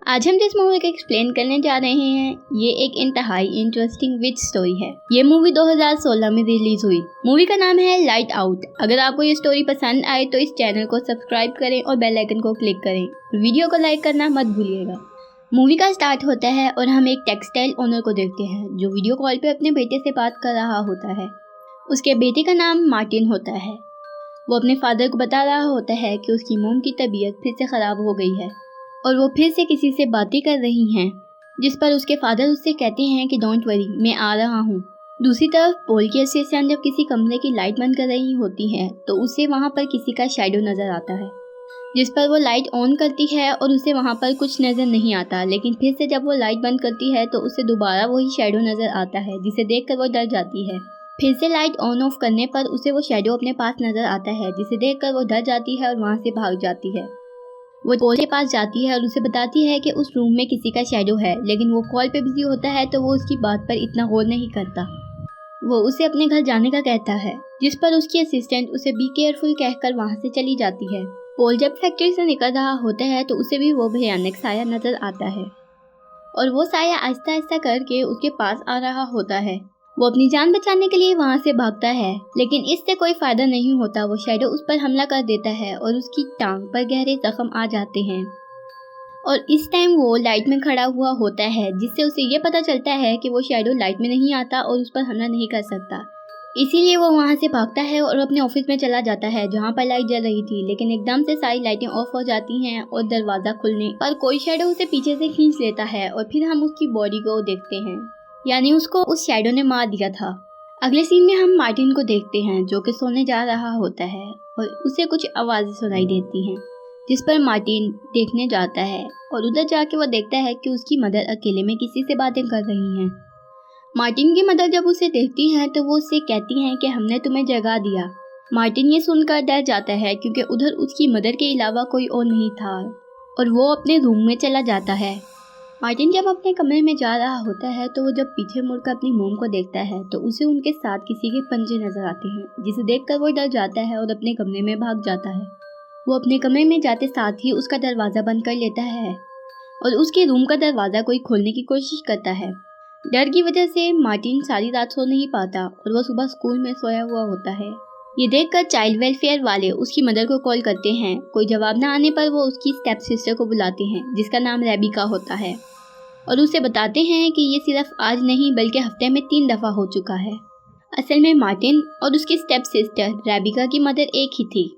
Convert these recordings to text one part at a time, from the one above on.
आज हम जिस मूवी को एक्सप्लेन करने जा रहे हैं ये एक इंतहाई इंटरेस्टिंग विच स्टोरी है। ये मूवी 2016 में रिलीज हुई। मूवी का नाम है लाइट आउट। अगर आपको ये स्टोरी पसंद आए तो इस चैनल को सब्सक्राइब करें और बेल आइकन को क्लिक करें। वीडियो को लाइक करना मत भूलिएगा। मूवी का स्टार्ट होता है और हम एक टेक्सटाइल ओनर को देखते हैं जो वीडियो कॉल पे अपने बेटे से बात कर रहा होता है। उसके बेटे का नाम मार्टिन होता है। वो अपने फादर को बता रहा होता है कि उसकी मोम की तबीयत फिर से ख़राब हो गई है और वो फिर से किसी से बातें कर रही हैं, जिस पर उसके फादर उससे कहते हैं कि डोंट वरी, मैं आ रहा हूँ। दूसरी तरफ पोल की असिस्टेंट जब किसी कमरे की लाइट बंद कर रही होती है तो उसे वहाँ पर किसी का शैडो नज़र आता है, जिस पर वो लाइट ऑन करती है और उसे वहाँ पर कुछ नज़र नहीं आता। लेकिन फिर से जब वो लाइट बंद करती है तो उसे दोबारा वही शैडो नज़र आता है, जिसे देखकर वो डर जाती है। फिर से लाइट ऑन ऑफ करने पर उसे वो शैडो अपने पास नज़र आता है, जिसे देखकर वो डर जाती है और वहाँ से भाग जाती है। वो पोल के पास जाती है और उसे बताती है कि उस रूम में किसी का शैडो है, लेकिन वो कॉल पे बिजी होता है तो वो उसकी बात पर इतना गौर नहीं करता। वो उसे अपने घर जाने का कहता है, जिस पर उसकी असिस्टेंट उसे बी केयरफुल कहकर वहाँ से चली जाती है। पोल जब फैक्ट्री से निकल रहा होता है तो उसे भी वो भयानक साया नजर आता है और वो साया आहिस्ता आहिस्ता करके उसके पास आ रहा होता है। वो अपनी जान बचाने के लिए वहाँ से भागता है, लेकिन इससे कोई फायदा नहीं होता। वो शैडो उस पर हमला कर देता है और उसकी टांग पर गहरे जख्म आ जाते हैं और इस टाइम वो लाइट में खड़ा हुआ होता है, जिससे उसे ये पता चलता है कि वो शैडो लाइट में नहीं आता और उस पर हमला नहीं कर सकता। इसीलिए वो वहाँ से भागता है और अपने ऑफिस में चला जाता है जहाँ पर लाइट जल रही थी। लेकिन एकदम से सारी लाइटें ऑफ हो जाती हैं और दरवाज़ा खुलने पर कोई शैडो उसे पीछे से खींच लेता है और फिर हम उसकी बॉडी को देखते हैं, यानी उसको उस शैडो ने मार दिया था। अगले सीन में हम मार्टिन को देखते हैं जो कि सोने जा रहा होता है और उसे कुछ आवाज़ें सुनाई देती हैं, जिस पर मार्टिन देखने जाता है और उधर जाके वो देखता है कि उसकी मदर अकेले में किसी से बातें कर रही हैं। मार्टिन की मदर जब उसे देखती हैं तो वो उससे कहती हैं कि हमने तुम्हें जगा दिया। मार्टिन ये सुनकर डर जाता है क्योंकि उधर उसकी मदर के अलावा कोई और नहीं था और वो अपने रूम में चला जाता है। मार्टिन जब अपने कमरे में जा रहा होता है तो वो जब पीछे मुड़कर अपनी मोम को देखता है तो उसे उनके साथ किसी के पंजे नजर आते हैं, जिसे देखकर वो डर जाता है और अपने कमरे में भाग जाता है। वो अपने कमरे में जाते साथ ही उसका दरवाज़ा बंद कर लेता है और उसके रूम का दरवाज़ा कोई खोलने की कोशिश करता है। डर की वजह से मार्टिन सारी रात सो नहीं पाता और वो सुबह स्कूल में सोया हुआ होता है। ये देखकर चाइल्ड वेलफेयर वाले उसकी मदर को कॉल करते हैं। कोई जवाब न आने पर वो उसकी स्टेप सिस्टर को बुलाते हैं, जिसका नाम रेबिका होता है, और उसे बताते हैं कि ये सिर्फ आज नहीं बल्कि हफ्ते में 3 दफ़ा हो चुका है। असल में मार्टिन और उसकी स्टेप सिस्टर रेबिका की मदर एक ही थी।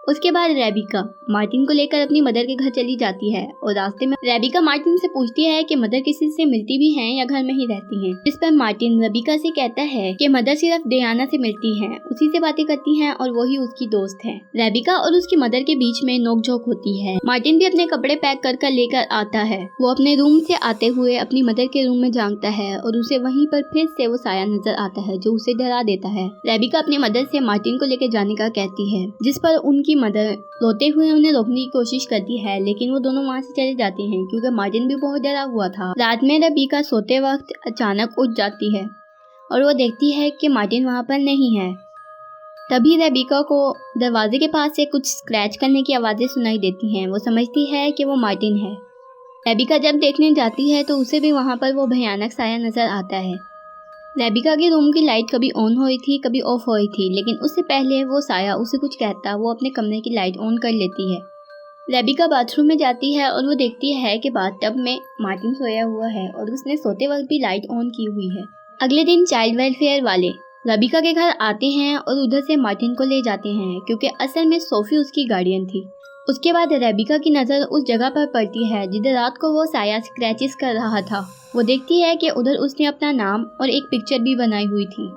उसके बाद रेबिका मार्टिन को लेकर अपनी मदर के घर चली जाती है और रास्ते में रेबिका मार्टिन से पूछती है कि मदर किसी से मिलती भी हैं या घर में ही रहती हैं, जिस पर मार्टिन रेबिका से कहता है कि मदर सिर्फ डियाना से मिलती हैं, उसी से बातें करती हैं और वही उसकी दोस्त है। रेबिका और उसकी मदर के बीच में नोकझोंक होती है। मार्टिन भी अपने कपड़े पैक कर लेकर आता है। वो अपने रूम से आते हुए अपनी मदर के रूम में झांकता है और उसे वहीं पर फिर से वो साया नजर आता है जो उसे डरा देता है। रेबिका अपनी मदर से मार्टिन को लेकर जाने का कहती है, जिस पर उनकी मदर रोते हुए उन्हें रोकने की कोशिश करती है, लेकिन वो दोनों वहाँ से चले जाते हैं क्योंकि मार्टिन भी बहुत डरा हुआ था। रात में रेबिका सोते वक्त अचानक उठ जाती है और वो देखती है कि मार्टिन वहाँ पर नहीं है। तभी रेबिका को दरवाजे के पास से कुछ स्क्रैच करने की आवाज़ें सुनाई देती हैं। वो समझती है कि वो मार्टिन है। रेबिका जब देखने जाती है तो उसे भी वहाँ पर वो भयानक साया नजर आता है। रेबिका के रूम की लाइट कभी ऑन हुई थी कभी ऑफ हुई थी, लेकिन उससे पहले वो साया उसे कुछ कहता वो अपने कमरे की लाइट ऑन कर लेती है। रेबिका बाथरूम में जाती है और वो देखती है कि बाथटब में मार्टिन सोया हुआ है और उसने सोते वक्त भी लाइट ऑन की हुई है। अगले दिन चाइल्ड वेलफेयर वाले रेबिका के घर आते हैं और उधर से मार्टिन को ले जाते हैं क्योंकि असल में सोफी उसकी गार्डियन थी। उसके बाद रेबिका की नज़र उस जगह पर पड़ती है जिधर रात को वो साया स्क्रैचेस कर रहा था। वो देखती है कि उधर उसने अपना नाम और एक पिक्चर भी बनाई हुई थी।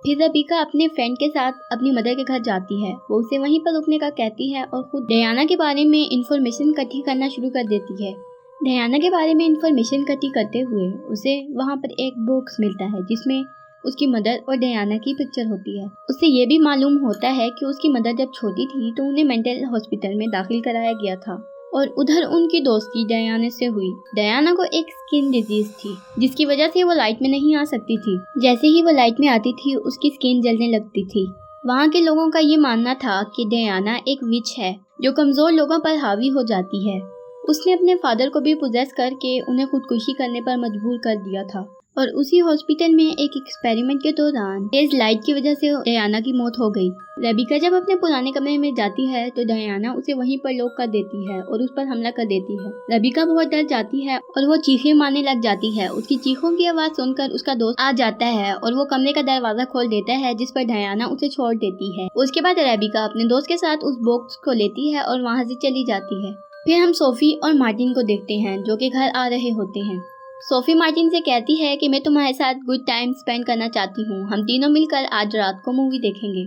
फिर रेबिका अपने फ्रेंड के साथ अपनी मदर के घर जाती है। वो उसे वहीं पर रुकने का कहती है और खुद डियाना के बारे में इंफॉर्मेशन इकट्ठी करना शुरू कर देती है। डियाना के बारे में इंफॉर्मेशन इकट्ठी करते हुए उसे वहाँ पर एक बॉक्स मिलता है जिसमें उसकी मदर और डियाना की पिक्चर होती है। उससे ये भी मालूम होता है कि उसकी मदर जब छोटी थी तो उन्हें मेंटल हॉस्पिटल में दाखिल कराया गया था और उधर उनकी दोस्ती डियाना से हुई। डियाना को एक स्किन डिजीज थी जिसकी वजह से वो लाइट में नहीं आ सकती थी। जैसे ही वो लाइट में आती थी उसकी स्किन जलने लगती थी। वहाँ के लोगों का ये मानना था कि डियाना एक विच है जो कमजोर लोगों पर हावी हो जाती है उसने अपने फादर को भी पोजेस करके उन्हें खुदकुशी करने पर मजबूर कर दिया था। और उसी हॉस्पिटल में एक एक्सपेरिमेंट के दौरान तेज लाइट की वजह से डायना की मौत हो गई। रेबिका जब अपने पुराने कमरे में जाती है तो डायना उसे वहीं पर लॉक कर देती है और उस पर हमला कर देती है। रेबिका बहुत डर जाती है और वो चीखें मारने लग जाती है। उसकी चीखों की आवाज सुनकर उसका दोस्त आ जाता है और वो कमरे का दरवाजा खोल देता है, जिस पर डायना उसे छोड़ देती है। उसके बाद रेबिका अपने दोस्त के साथ उस बॉक्स को लेती है और वहाँ से चली जाती है। फिर हम सोफी और मार्टिन को देखते हैं जो कि घर आ रहे होते हैं। सोफी मार्टिन से कहती है कि मैं तुम्हारे साथ गुड टाइम स्पेंड करना चाहती हूँ, हम तीनों मिलकर आज रात को मूवी देखेंगे।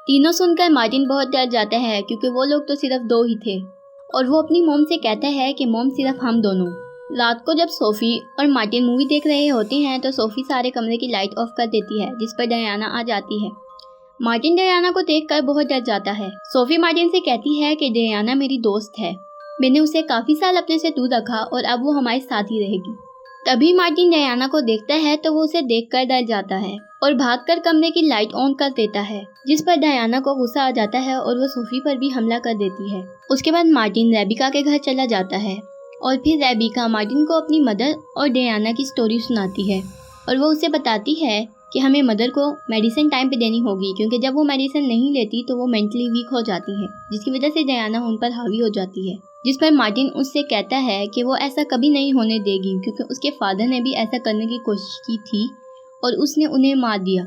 तीनों सुनकर मार्टिन बहुत डर जाता है क्योंकि वो लोग तो सिर्फ दो ही थे और वो अपनी मॉम से कहता है कि मॉम सिर्फ हम दोनों। रात को जब सोफी और मार्टिन मूवी देख रहे होते हैं तो सोफी सारे कमरे की लाइट ऑफ कर देती है, जिस पर डायना आ जाती है। मार्टिन डायना को देखकर बहुत डर जाता है। सोफी मार्टिन से कहती है कि डायना मेरी दोस्त है, मैंने उसे काफी साल अपने से दूर रखा और अब वो हमारे साथ ही रहेगी। तभी मार्टिन डायना को देखता है तो वो उसे देखकर डर जाता है और भागकर कमरे की लाइट ऑन कर देता है, जिस पर डायना को गुस्सा आ जाता है और वो सोफी पर भी हमला कर देती है। उसके बाद मार्टिन रेबिका के घर चला जाता है और फिर रेबिका मार्टिन को अपनी मदर और डायना की स्टोरी सुनाती है और वो उसे बताती है कि हमें मदर को मेडिसिन टाइम पे देनी होगी क्योंकि जब वो मेडिसिन नहीं लेती तो वो मेंटली वीक हो जाती है, जिसकी वजह से डायना उन पर हावी हो जाती है। जिस पर मार्टिन उससे कहता है कि वो ऐसा कभी नहीं होने देगी क्योंकि उसके फादर ने भी ऐसा करने की कोशिश की थी और उसने उन्हें मार दिया।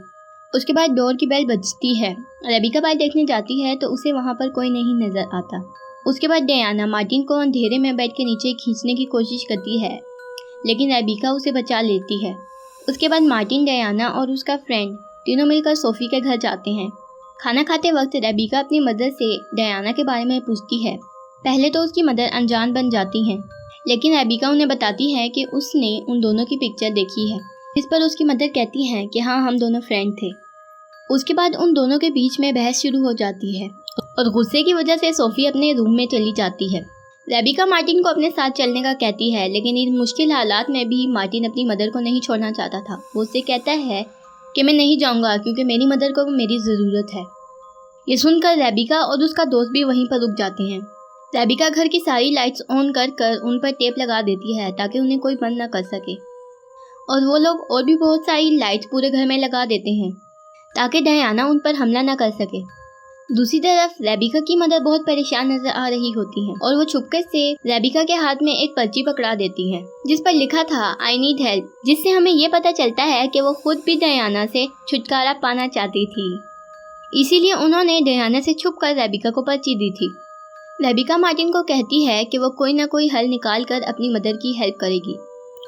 उसके बाद डोर की बेल बजती है। रेबिका बाहर देखने जाती है तो उसे वहाँ पर कोई नहीं नजर आता। उसके बाद डायना मार्टिन को अंधेरे में बेड के नीचे खींचने की कोशिश करती है, लेकिन रेबिका उसे बचा लेती है। उसके बाद मार्टिन, डायना और उसका फ्रेंड तीनों मिलकर सोफी के घर जाते हैं। खाना खाते वक्त रेबिका अपनी मदर से डायना के बारे में पूछती है। पहले तो उसकी मदर अनजान बन जाती हैं, लेकिन रेबिका उन्हें बताती है कि उसने उन दोनों की पिक्चर देखी है, जिस पर उसकी मदर कहती हैं कि हाँ, हम दोनों फ्रेंड थे। उसके बाद उन दोनों के बीच में बहस शुरू हो जाती है और गुस्से की वजह से सोफी अपने रूम में चली जाती है। रेबिका मार्टिन को अपने साथ चलने का कहती है, लेकिन इन मुश्किल हालात में भी मार्टिन अपनी मदर को नहीं छोड़ना चाहता था। वो उससे कहता है कि मैं नहीं जाऊँगा क्योंकि मेरी मदर को मेरी ज़रूरत है। ये सुनकर रेबिका और उसका दोस्त भी वहीं पर रुक जाते हैं। रेबिका घर की सारी लाइट्स ऑन कर उन पर टेप लगा देती है ताकि उन्हें कोई बंद न कर सके, और वो लोग और भी बहुत सारी लाइट्स पूरे घर में लगा देते हैं ताकि डायना उन पर हमला न कर सके। दूसरी तरफ रेबिका की मदर बहुत परेशान नजर आ रही होती हैं और वो छुपकर से रेबिका के हाथ में एक पर्ची पकड़ा देती हैं जिस पर लिखा था आई नीड हेल्प, जिससे हमें ये पता चलता है कि वो खुद भी डायना से छुटकारा पाना चाहती थी, इसीलिए उन्होंने डायना से छुपकर रेबिका को पर्ची दी थी। रेबिका मार्टिन को कहती है कि वो कोई ना कोई हल निकाल कर अपनी मदर की हेल्प करेगी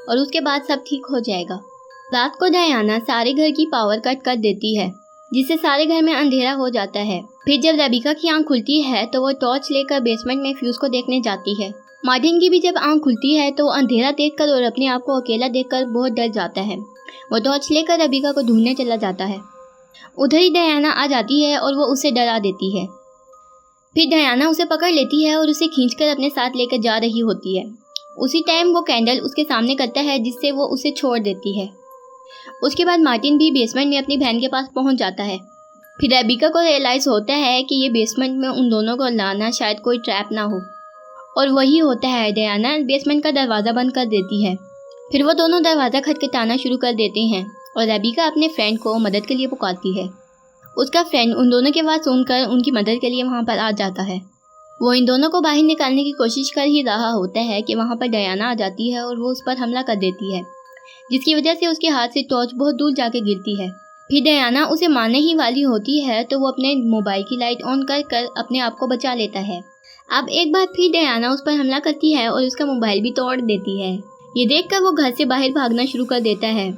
और उसके बाद सब ठीक हो जाएगा। रात को डायना सारे घर की पावर कट कर देती है, जिससे सारे घर में अंधेरा हो जाता है। फिर जब रेबिका की आंख खुलती है तो वो टॉर्च लेकर बेसमेंट में फ्यूज को देखने जाती है। मार्टिन की भी जब आंख खुलती है तो वो अंधेरा देखकर और अपने आप को अकेला देखकर बहुत डर जाता है। वो टॉर्च लेकर रेबिका को ढूंढने चला जाता है। उधर ही डायना आ जाती है और वो उसे डरा देती है। फिर डायना उसे पकड़ लेती है और उसे खींचकर अपने साथ लेकर जा रही होती है। उसी टाइम वो कैंडल उसके सामने करता है, जिससे वो उसे छोड़ देती है। उसके बाद मार्टिन भी बेसमेंट में अपनी बहन के पास पहुंच जाता है। फिर रेबिका को रियलाइज़ होता है कि ये बेसमेंट में उन दोनों को लाना शायद कोई ट्रैप ना हो, और वही होता है। डायना बेसमेंट का दरवाज़ा बंद कर देती है। फिर वो दोनों दरवाज़ा खटखटाना शुरू कर देते हैं और रेबिका अपने फ्रेंड को मदद के लिए पुकारती है। उसका फ्रेंड उन दोनों की आवाज़ सुनकर उनकी मदद के लिए वहाँ पर आ जाता है। वो इन दोनों को बाहर निकालने की कोशिश कर ही रहा होता है कि वहाँ पर डायना आ जाती है और वो उस पर हमला कर देती है, जिसकी वजह से उसके हाथ से टॉर्च बहुत दूर जाके गिरती है। फिर डायना उसे मारने ही वाली होती है तो वो अपने मोबाइल की लाइट ऑन कर अपने आप को बचा लेता है। अब एक बार फिर डायना उस पर हमला करती है और उसका मोबाइल भी तोड़ देती है। ये देखकर वो घर से बाहर भागना शुरू कर देता है।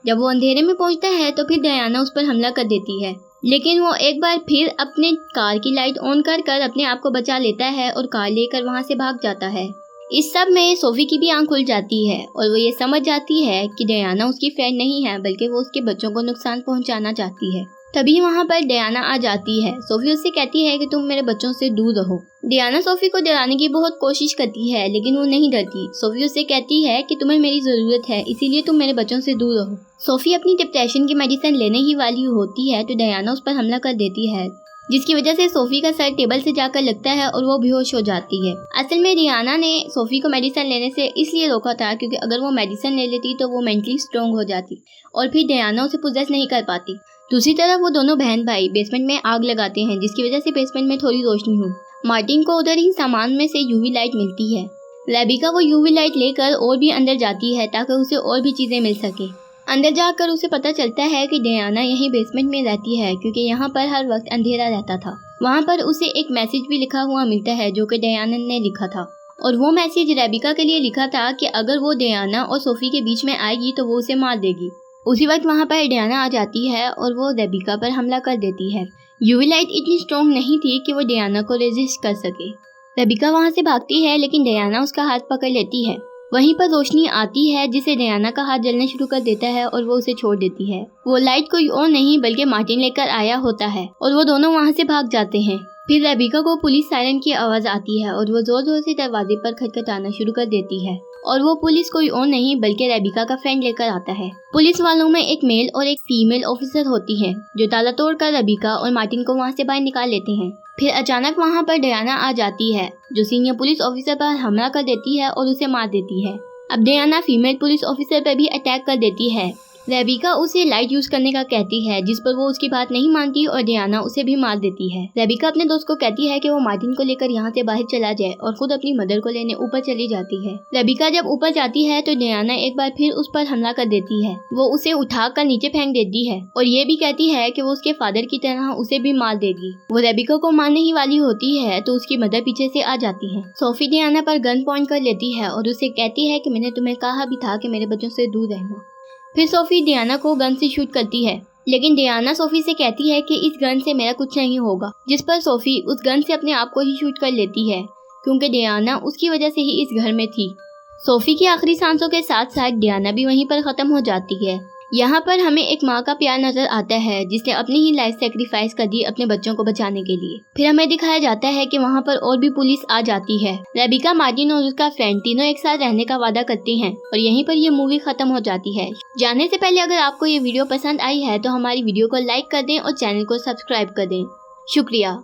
जब वो अंधेरे में पहुंचता है तो फिर डायना उस पर हमला कर देती है, लेकिन वो एक बार फिर अपने कार की लाइट ऑन कर अपने आप को बचा लेता है और कार लेकर वहाँ से भाग जाता है। इस सब में सोफी की भी आंख खुल जाती है और वो ये समझ जाती है कि डायना उसकी फ्रेंड नहीं है, बल्कि वो उसके बच्चों को नुकसान पहुंचाना चाहती है। तभी वहाँ पर डायना आ जाती है। सोफी उससे कहती है कि तुम मेरे बच्चों से दूर रहो। डायना सोफी को डराने की बहुत कोशिश करती है, लेकिन वो नहीं डरती। सोफी उससे कहती है कि तुम्हें मेरी ज़रूरत है, इसीलिए तुम मेरे बच्चों से दूर रहो। सोफी अपनी डिप्रेशन की मेडिसिन लेने ही वाली होती है तो डायना उस पर हमला कर देती है, जिसकी वजह से सोफी का सर टेबल से जाकर लगता है और वो बेहोश हो जाती है। असल में रियाना ने सोफी को मेडिसिन लेने से इसलिए रोका था क्योंकि अगर वो मेडिसिन ले लेती तो वो मेंटली स्ट्रॉन्ग हो जाती और फिर रियाना उसे पोजेस नहीं कर पाती। दूसरी तरफ वो दोनों बहन भाई बेसमेंट में आग लगाते हैं, जिसकी वजह से बेसमेंट में थोड़ी रोशनी हो। मार्टिन को उधर ही सामान में से यूवी लाइट मिलती है। रेबिका वो यूवी लाइट लेकर और भी अंदर जाती है ताकि उसे और भी चीजें मिल सके। अंदर जाकर उसे पता चलता है कि डियाना यहीं बेसमेंट में रहती है क्योंकि यहाँ पर हर वक्त अंधेरा रहता था। वहाँ पर उसे एक मैसेज भी लिखा हुआ मिलता है जो कि डियाना ने लिखा था, और वो मैसेज रेबिका के लिए लिखा था कि अगर वो डियाना और सोफी के बीच में आएगी तो वो उसे मार देगी। उसी वक्त वहाँ पर डियाना आ जाती है और वो रेबिका पर हमला कर देती है। यूवी लाइट इतनी स्ट्रॉन्ग नहीं थी कि वो डियाना को रेजिस्ट कर सके। रेबिका वहाँ से भागती है लेकिन डियाना उसका हाथ पकड़ लेती है। वहीं पर रोशनी आती है जिसे डियाना का हाथ जलने शुरू कर देता है और वो उसे छोड़ देती है। वो लाइट कोई और नहीं बल्कि मार्टिन लेकर आया होता है और वो दोनों वहाँ से भाग जाते हैं। फिर रेबिका को पुलिस सायरन की आवाज आती है और वो जोर जोर से दरवाजे पर खटखटाना शुरू कर देती है, और वो पुलिस कोई और नहीं बल्कि रेबिका का फ्रेंड लेकर आता है। पुलिस वालों में एक मेल और एक फीमेल ऑफिसर होती है जो ताला तोड़कर रेबिका और मार्टिन को वहाँ से बाहर निकाल लेते हैं। फिर अचानक वहाँ पर डियाना आ जाती है जो सीनियर पुलिस ऑफिसर पर हमला कर देती है और उसे मार देती है। अब डियाना फीमेल पुलिस ऑफिसर पर भी अटैक कर देती है। रेबिका उसे लाइट यूज करने का कहती है जिस पर वो उसकी बात नहीं मानती और डियाना उसे भी मार देती है। रेबिका अपने दोस्त को कहती है कि वो मार्टिन को लेकर यहाँ से बाहर चला जाए और खुद अपनी मदर को लेने ऊपर चली जाती है। रेबिका जब ऊपर जाती है तो डियाना एक बार फिर उस पर हमला कर देती है। वो उसे उठाकर नीचे फेंक देती है और ये भी कहती है कि वो उसके फादर की तरह उसे भी मार देगी। वो रेबिका को मारने ही वाली होती है तो उसकी मदर पीछे से आ जाती है। सोफी डियाना पर गन पॉइंट कर लेती है और उसे कहती है कि मैंने तुम्हें कहा भी था कि मेरे बच्चों से दूर रहना। फिर सोफी डियाना को गन से शूट करती है, लेकिन डियाना सोफी से कहती है कि इस गन से मेरा कुछ नहीं होगा, जिस पर सोफी उस गन से अपने आप को ही शूट कर लेती है क्योंकि डियाना उसकी वजह से ही इस घर में थी। सोफी की आखिरी सांसों के साथ साथ डियाना भी वहीं पर खत्म हो जाती है। यहाँ पर हमें एक माँ का प्यार नजर आता है जिसने अपनी ही लाइफ सेक्रीफाइस कर दी अपने बच्चों को बचाने के लिए। फिर हमें दिखाया जाता है कि वहाँ पर और भी पुलिस आ जाती है। रेबिका, मार्टिन और उसका फ्रेंड तीनों एक साथ रहने का वादा करते हैं और यहीं पर ये मूवी खत्म हो जाती है। जाने से पहले अगर आपको ये वीडियो पसंद आई है तो हमारी वीडियो को लाइक कर दें और चैनल को सब्सक्राइब कर दें। शुक्रिया।